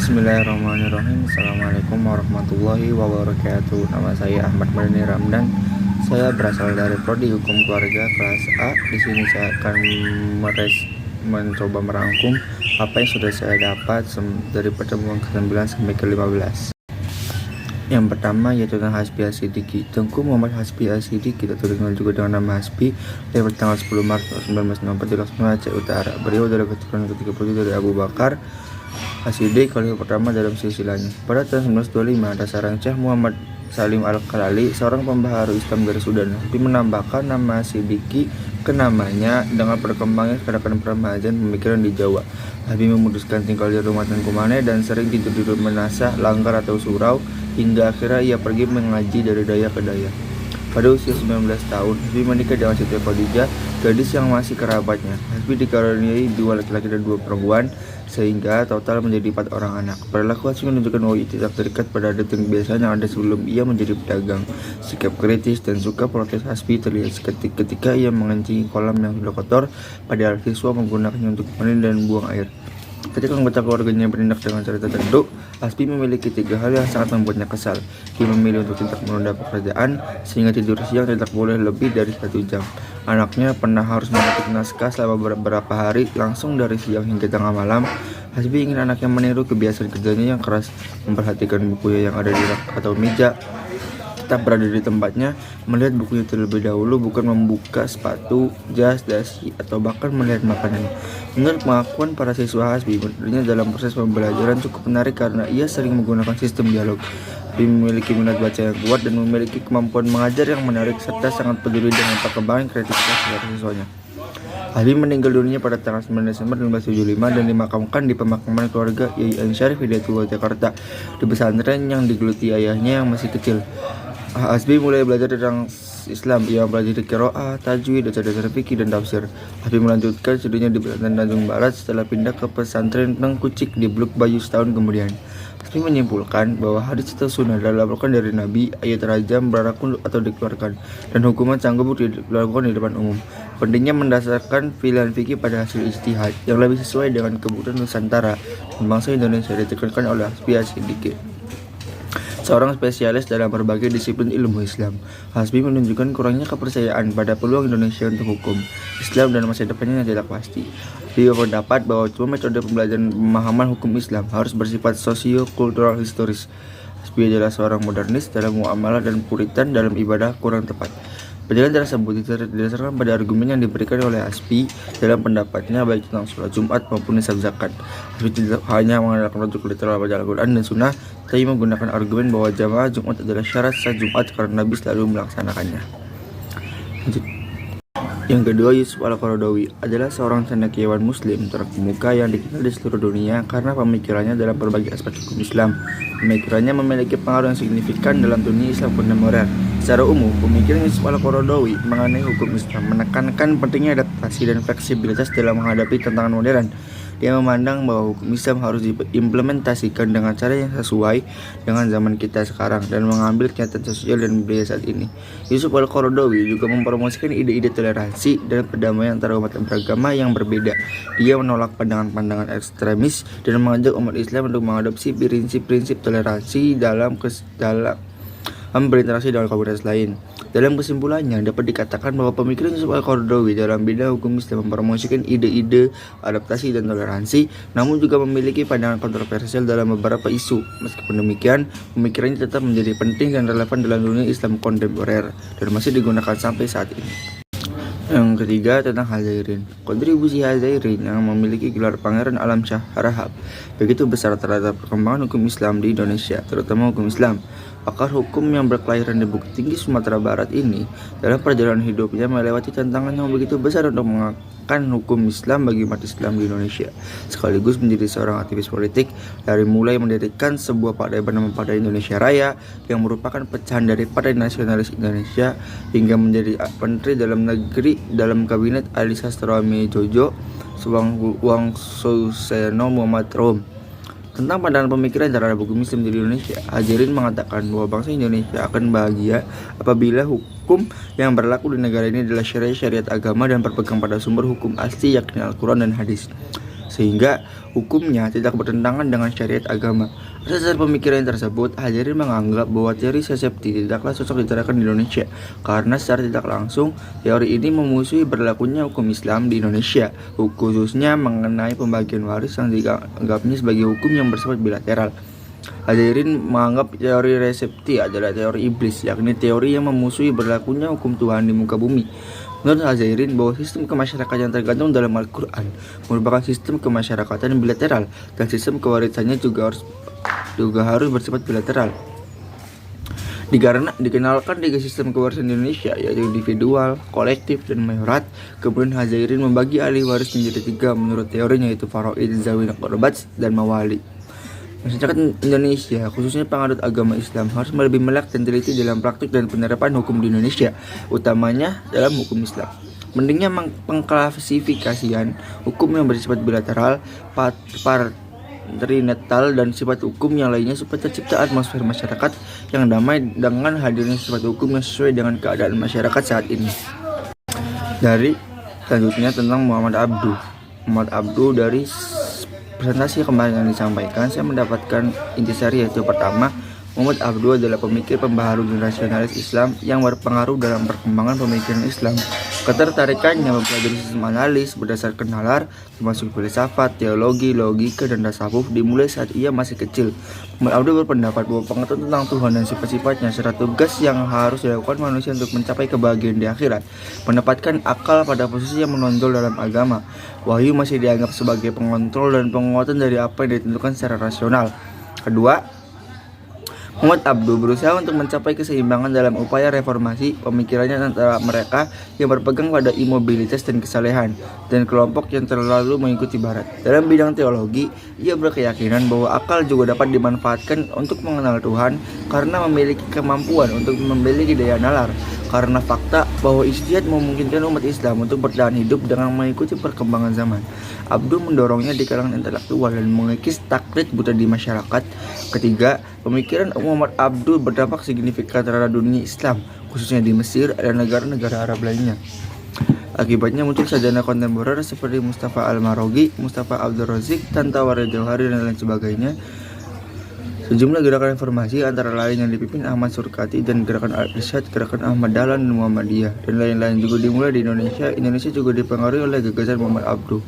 Bismillahirrahmanirrahim. Assalamualaikum warahmatullahi wabarakatuh. Nama saya Ahmad Madani Ramdan. Saya berasal dari Prodi Hukum Keluarga kelas A. Di sini saya akan mencoba merangkum apa yang sudah saya dapat dari pertemuan ke-9 sampai ke-15. Yang pertama yaitu tentang Hasbi Asidiki. Tengku Muhammad Hasbi Asidiki atau dikenal juga dengan nama Hasbi, lahir tanggal 10 Maret 1964 di Laksana Aceh Utara. Beliau adalah keturunan ke-37 dari Abu Bakar As-Siddiq khalifah pertama dalam silsilahnya. Pada tahun 1925 ada seorang Syekh Muhammad Salim Al-Khalali, seorang pembaharu Islam dari Sudan, tapi menambahkan nama Siddiqi ke namanya dengan berkembangnya gerakan peremajaan pemikiran di Jawa. Habib memutuskan tinggal di rumah Tengku Mane dan sering tidur di rumah Menasah, Langgar atau Surau, hingga akhirnya ia pergi mengaji dari daya ke daya. Pada usia 19 tahun, Hasbi menikah dengan Siti Khadijah, gadis yang masih kerabatnya. Hasbi dikaruniai 2 laki-laki dan 2 perempuan, sehingga total menjadi 4 orang anak. Perilaku Hasbi menunjukkan bahwa ia tidak terikat pada adat yang biasanya ada sebelum ia menjadi pedagang. Sikap kritis dan suka protes Hasbi terlihat ketika ia mengencingi kolam yang sudah kotor, padahal siswa menggunakannya untuk mandi dan buang air. Ketika anggota keluarganya bertindak dengan cara tertentu, Hasbi memiliki 3 hal yang sangat membuatnya kesal. Ia memilih untuk tidak menunda pekerjaan, sehingga tidur siang tidak boleh lebih dari 1 jam. Anaknya pernah harus mengetik naskah selama beberapa hari, langsung dari siang hingga tengah malam. Hasbi ingin anaknya meniru kebiasaan kerjanya yang keras, memperhatikan bukunya yang ada di rak atau meja, tetap berada di tempatnya, melihat bukunya terlebih dahulu, bukan membuka sepatu, jas, dasi, atau bahkan melihat makanannya. Menurut pengakuan para siswa Hasbi, menurutnya dalam proses pembelajaran cukup menarik karena ia sering menggunakan sistem dialog. Hasbi memiliki minat baca yang kuat dan memiliki kemampuan mengajar yang menarik serta sangat peduli dengan perkembangan kreativitas para siswanya. Hasbi meninggal dunia pada tanggal 9 Desember 1975 dan dimakamkan di pemakaman keluarga Yayan Syarif Hidayatullah Jakarta, di pesantren yang digeluti ayahnya yang masih kecil. Hasbi mulai belajar tentang Islam. Ia belajar qiraah, tajwid, dasar-dasar fikih dan tafsir. Hasbi melanjutkan studinya di pesantren Tanjung Barat setelah pindah ke pesantren Tengkucik di Blok Bayu setahun kemudian. Hasbi menyimpulkan bahwa hadis atau sunnah dilaporkan dari Nabi, ayat rajam, berakun atau dikeluarkan, dan hukuman cambuk dilakukan di depan umum. Pentingnya mendasarkan pilihan fikih pada hasil ijtihad yang lebih sesuai dengan kebutuhan Nusantara dan bangsa Indonesia ditekankan oleh Hasbi Asidiki, seorang spesialis dalam berbagai disiplin ilmu Islam. Hasbi menunjukkan kurangnya kepercayaan pada peluang Indonesia untuk hukum Islam dan masa depannya yang tidak pasti. Dia berpendapat bahwa cuma metode pembelajaran pemahaman hukum Islam harus bersifat sosio-kultural historis. Hasbi adalah seorang modernis dalam muamalah dan puritan dalam ibadah kurang tepat. Penjelasan tersebut didasarkan pada argumen yang diberikan oleh Hasbi dalam pendapatnya baik tentang sholat Jumat maupun nisab zakat. Hasbi tidak hanya mengandalkan rujuk literal pada Al-Quran dan Sunnah, tapi menggunakan argumen bahwa jamaah Jumat adalah syarat sah Jumat karena Nabi selalu melaksanakannya. Yang kedua, Yusuf Al-Qaradawi adalah seorang cendekiawan muslim terkemuka yang dikenal di seluruh dunia karena pemikirannya dalam berbagai aspek hukum Islam. Pemikirannya memiliki pengaruh yang signifikan dalam dunia Islam kontemporer. Secara umum, pemikiran Yusuf Al-Qaradawi mengenai hukum Islam menekankan pentingnya adaptasi dan fleksibilitas dalam menghadapi tantangan modern. Dia memandang bahwa hukum Islam harus diimplementasikan dengan cara yang sesuai dengan zaman kita sekarang dan mengambil kenyataan sosial dan budaya saat ini. Yusuf Al-Qaradawi juga mempromosikan ide-ide toleransi dan perdamaian antara umat beragama yang berbeda. Dia menolak pandangan-pandangan ekstremis dan mengajak umat Islam untuk mengadopsi prinsip-prinsip toleransi dalam berinteraksi dengan komunitas lain. Dalam kesimpulannya, dapat dikatakan bahwa pemikiran Yusuf Al-Qaradawi dalam bidang hukum Islam mempromosikan ide-ide adaptasi dan toleransi, namun juga memiliki pandangan kontroversial dalam beberapa isu. Meskipun demikian, pemikirannya tetap menjadi penting dan relevan dalam dunia Islam kontemporer dan masih digunakan sampai saat ini. Yang ketiga, tentang Hazairin. Kontribusi Hazairin yang memiliki gelar Pangeran Alam Syah Rahab begitu besar terhadap perkembangan hukum Islam di Indonesia, terutama hukum Islam. Pakar hukum yang berkelahiran di Bukit Tinggi, Sumatera Barat ini dalam perjalanan hidupnya melewati tantangan yang begitu besar untuk mengangkat hukum Islam bagi umat Islam di Indonesia, sekaligus menjadi seorang aktivis politik. Dari mulai mendirikan sebuah partai bernama Partai Indonesia Raya yang merupakan pecahan dari Partai Nasionalis Indonesia, hingga menjadi Menteri Dalam Negeri dalam Kabinet Ali Sastroami Jojo, Wang Suseno Muhammad Rom. Tentang pandangan pemikiran terhadap hukum Islam di Indonesia, Hazairin mengatakan bahwa bangsa Indonesia akan bahagia apabila hukum yang berlaku di negara ini adalah syariat agama dan berpegang pada sumber hukum asli yakni Al-Quran dan Hadis. sehingga hukumnya tidak bertentangan dengan syariat agama. Atas dasar pemikiran tersebut, Hadirin menganggap bahwa teori safety tidaklah cocok diterapkan di Indonesia karena secara tidak langsung teori ini memusuhi berlakunya hukum Islam di Indonesia, khususnya mengenai pembagian waris yang dianggapnya sebagai hukum yang bersifat bilateral. Hadirin menganggap teori resepti adalah teori iblis, yakni teori yang memusuhi berlakunya hukum Tuhan di muka bumi. Menurut Hadirin bahwa sistem kemasyarakatan yang tergantung dalam Al-Quran merupakan sistem kemasyarakatan bilateral dan sistem kewarisannya juga harus bersifat bilateral. Dikenalkan tiga sistem kewarisan di Indonesia, yaitu individual, kolektif, dan mayorat. Kemudian Hadirin membagi ahli waris menjadi tiga menurut teorinya, yaitu faraid, zawin, qarabat, dan mawali. Masyarakat Indonesia, khususnya penganut agama Islam, harus lebih melek dan teliti dalam praktik dan penerapan hukum di Indonesia, utamanya dalam hukum Islam. Pentingnya pengklasifikasian hukum yang bersifat bilateral, patrinatal, dan sifat hukum yang lainnya supaya tercipta atmosfer masyarakat yang damai dengan hadirnya sifat hukum yang sesuai dengan keadaan masyarakat saat ini. Dari selanjutnya tentang Muhammad Abduh. Muhammad Abduh, dari presentasi kemarin yang disampaikan, saya mendapatkan intisari, yaitu pertama, Muhammad Abduh adalah pemikir pembaharu generasionalis Islam yang berpengaruh dalam perkembangan pemikiran Islam. Ketertarikannya mempelajari sistem analis berdasarkan nalar, termasuk filsafat, teologi, logika, dan tasawuf dimulai saat ia masih kecil. Muhammad Abduh berpendapat bahwa pengetahuan tentang Tuhan dan sifat-sifatnya serta tugas yang harus dilakukan manusia untuk mencapai kebahagiaan di akhirat menempatkan akal pada posisi yang menonjol dalam agama. Wahyu masih dianggap sebagai pengontrol dan penguatan dari apa yang ditentukan secara rasional. Kedua, Muhammad Abduh berusaha untuk mencapai keseimbangan dalam upaya reformasi pemikirannya antara mereka yang berpegang pada imobilitas dan kesalehan dan kelompok yang terlalu mengikuti barat. Dalam bidang teologi, ia berkeyakinan bahwa akal juga dapat dimanfaatkan untuk mengenal Tuhan karena memiliki kemampuan untuk memiliki daya nalar, karena fakta bahwa ijtihad memungkinkan umat Islam untuk bertahan hidup dengan mengikuti perkembangan zaman. Abduh mendorongnya di kalangan intelektual dan mengikis taklid buta di masyarakat. Ketiga, pemikiran Muhammad Abduh berdampak signifikan terhadap dunia Islam, khususnya di Mesir dan negara-negara Arab lainnya. Akibatnya muncul sarjana kontemporer seperti Mustafa Al-Marogi, Mustafa Abdul Razik, Tantawaril Jauhari, dan lain sebagainya. Sejumlah gerakan reformasi antara lain yang dipimpin Ahmad Surkati dan gerakan Al-Irsyad, gerakan Ahmad Dahlan, dan Muhammadiyah, dan lain-lain juga dimulai di Indonesia. Indonesia juga dipengaruhi oleh gagasan Muhammad Abduh.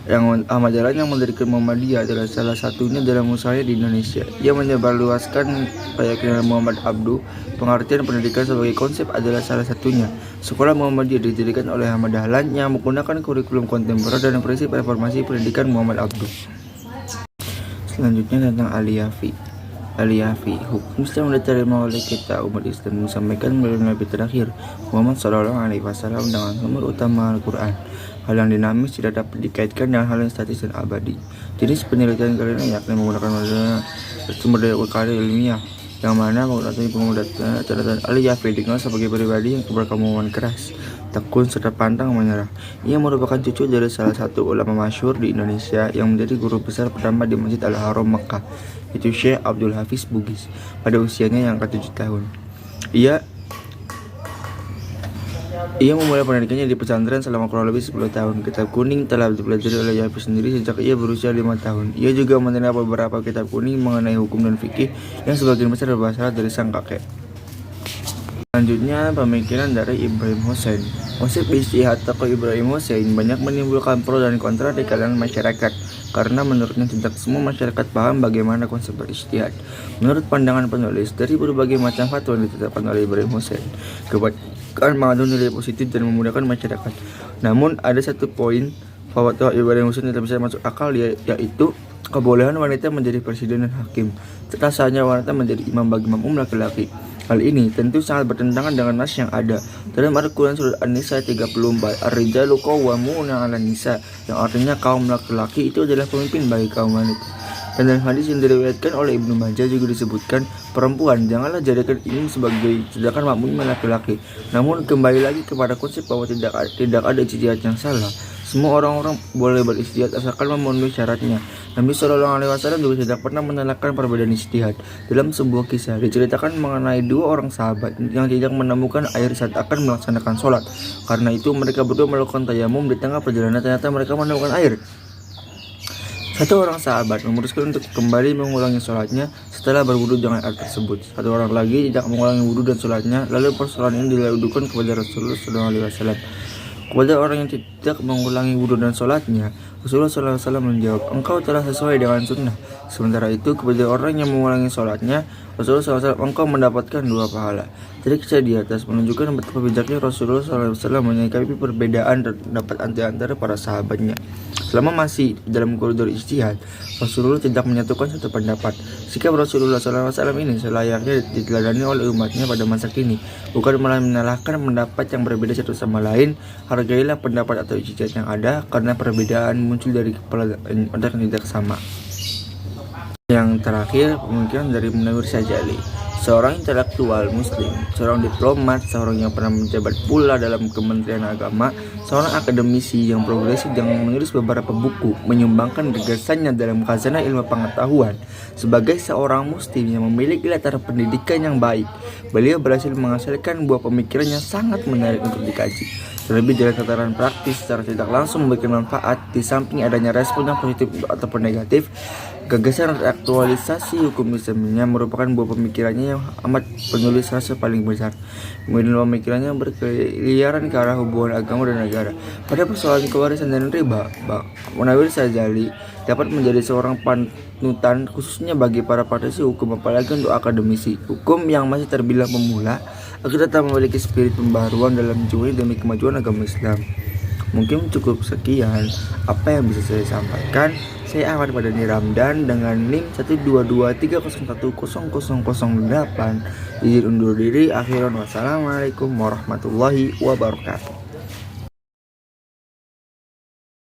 Yang Ahmad Dahlan yang mendirikan Muhammadiyah adalah salah satunya dalam usahanya di Indonesia. Ia menyebarluaskan keyakinan Muhammad Abduh. Pengertian pendidikan sebagai konsep adalah salah satunya. Sekolah Muhammadiyah didirikan oleh Ahmad Dahlan yang menggunakan kurikulum kontemporer dan prinsip reformasi pendidikan Muhammad Abduh. Selanjutnya tentang Al-Yafi. Hukum Islam diterima oleh kita umat Islam disampaikan melalui Nabi terakhir Muhammad SAW dengan sumber utama Al-Quran. Hal yang dinamis tidak dapat dikaitkan dengan hal yang statis dan abadi. Jenis penelitian kali ini yakni menggunakan sumber daya ukara ilmiah, yang mana menggunakan catatan Al-Yafi dikenal sebagai pribadi yang berkemauan keras, tekun, serta pantang menyerah. Ia merupakan cucu dari salah satu ulama masyhur di Indonesia yang menjadi guru besar pertama di Masjid Al-Haram Mekah, yaitu Syekh Abdul Hafiz Bugis, pada usianya yang ke-7 tahun. Ia memulai pendidikannya di pesantren selama kurang lebih 10 tahun. Kitab kuning telah dipelajari oleh Yafi sendiri sejak ia berusia 5 tahun. Ia juga menerima beberapa kitab kuning mengenai hukum dan fikih yang sebagian besar berasal dari sang kakek. Selanjutnya, pemikiran dari Ibrahim Hussein. Konsep ijtihad tokoh Ibrahim Hussein banyak menimbulkan pro dan kontra di kalangan masyarakat, karena menurutnya tidak semua masyarakat paham bagaimana konsep berijtihad. Menurut pandangan penulis, dari berbagai macam fatwa yang ditetapkan oleh Ibrahim Hussein, kebanyakan mengandung nilai positif dan memudahkan masyarakat. Namun, ada satu poin fatwa Ibrahim Hussein tidak bisa masuk akal, yaitu kebolehan wanita menjadi presiden dan hakim, serta sahnya wanita menjadi imam bagi makmum laki-laki. Hal ini tentu sangat bertentangan dengan nas yang ada dalam Al-Quran surat An-Nisa 34, Ar-rijalu qawwamuna 'alan nisa, yang artinya kaum laki-laki itu adalah pemimpin bagi kaum wanita. Dan dalam hadis yang diriwayatkan oleh Ibnu Majah juga disebutkan, perempuan janganlah jadikan imam sebagai sedangkan makmum laki-laki. Namun kembali lagi kepada konsep bahwa tidak ada ijtihad yang salah. Semua orang-orang boleh berijtihad asalkan memenuhi syaratnya. Nabi SAW juga tidak pernah menolakkan perbedaan ijtihad. Dalam sebuah kisah diceritakan mengenai dua orang sahabat yang tidak menemukan air saat akan melaksanakan sholat. Karena itu mereka berdua melakukan tayamum. Di tengah perjalanan ternyata mereka menemukan air. Satu orang sahabat memutuskan untuk kembali mengulangi sholatnya setelah berwudu dengan air tersebut. Satu orang lagi tidak mengulangi wudu dan sholatnya, lalu persoalan ini dilakukan kepada Rasulullah SAW. Kepada orang yang tidak mengulangi wudu dan sholatnya, Rasulullah SAW menjawab, engkau telah sesuai dengan sunnah. Sementara itu, kepada orang yang mengulangi sholatnya, Rasulullah SAW, engkau mendapatkan 2 pahala. Jadi kisah di atas menunjukkan betapa bijaknya Rasulullah SAW menyikapi perbedaan pendapat antara para sahabatnya. Selama masih dalam koridor ijtihad, Rasulullah tidak menyatukan satu pendapat. Sikap Rasulullah SAW ini selayaknya diteladani oleh umatnya pada masa kini, bukan malah menyalahkan pendapat yang berbeda satu sama lain. Hargailah pendapat atau ijtihad yang ada, karena perbedaan muncul dari kepala otak yang tidak sama. Yang terakhir, pemikiran dari Munawir Syajali, seorang intelektual muslim, seorang diplomat, seorang yang pernah menjabat pula dalam Kementerian Agama, seorang akademisi yang progresif yang menulis beberapa buku, menyumbangkan gagasannya dalam khazanah ilmu pengetahuan. Sebagai seorang muslim yang memiliki latar pendidikan yang baik, beliau berhasil menghasilkan buah pemikiran yang sangat menarik untuk dikaji. Terlebih dari tataran praktis secara tidak langsung memberikan manfaat, di samping adanya respon yang positif ataupun negatif. Gagasan aktualisasi hukum Islamnya merupakan buah pemikirannya yang amat penulis rasa paling besar. Kemudian pemikirannya berkeliaran ke arah hubungan agama dan negara. Pada persoalan kewarisan dan riba, Munawir Syajali dapat menjadi seorang panutan khususnya bagi para praktisi hukum, apalagi untuk akademisi hukum yang masih terbilang pemula agar tetap memiliki spirit pembaruan dalam menjunjung demi kemajuan agama Islam. Mungkin cukup sekian apa yang bisa saya sampaikan. Saya Ahmad Madani Ramdan dengan NIM 12230100008. Izin undur diri. Akhiran wassalamualaikum warahmatullahi wabarakatuh.